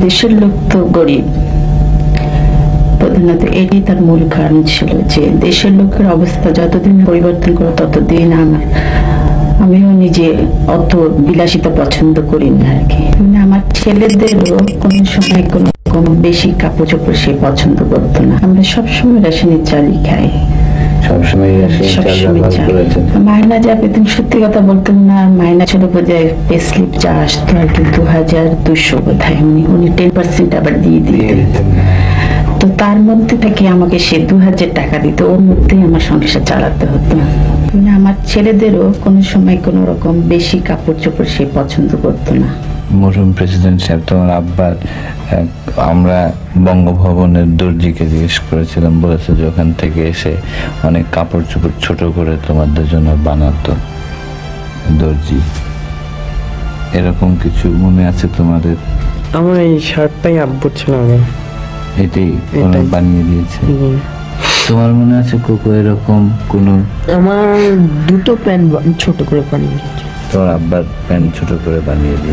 দেশের লোক তো গরিব, প্রধানত এটি তার মূল কারণ ছিল যে দেশের লোকের অবস্থা যতদিন পরিবর্তন করো ততদিন আমিও নিজে অত বিলাসিতা পছন্দ করি না আর কি। মানে আমার ছেলেদেরও কোনো সময় কোনো রকম বেশি কাপড় চোপড় সে পছন্দ করতো না। আমরা সবসময় রেশনের চালই খাই, সবসময় চাল। মায়না যা পেতেন সত্যি কথা বলতেন না, মায়না ছিল বোধহয় পে স্লিপ যা আসতো আর কি 2200 বোধহয়, উনি 10% আবার দিয়ে দিতেন। তো তার মধ্যে থেকে আমাকে সে 2000 টাকা দিত, ওর মধ্যেই আমার সংসার চালাতে হতো। মানে আমার ছেলেদেরও কোনো সময় কোনো রকম বেশি কাপড় চোপড় সে পছন্দ করতো না। মরহুম প্রেসিডেন্ট সাহেব তোমার আব্বার, আমরা বঙ্গভবনের দর্জিকে জিজ্ঞেস করেছিলাম, বলেছে যে ওখান থেকে এসে অনেক কাপড় চোপড় ছোট করে তোমাদের জন্য বানাতো দর্জি। এরকম কিছু মনে আছে তোমাদের? আমার এই শার্টটাই আব্বুর ছিল আগে, এটাই বানিয়ে দিয়েছে। তোমার মনে আছে কোকো এরকম কোন? আমার দুটো প্যান্ট ছোট করে বানিয়ে দিয়েছে। তোমার আব্বার প্যান্ট ছোট করে বানিয়ে দিয়েছে।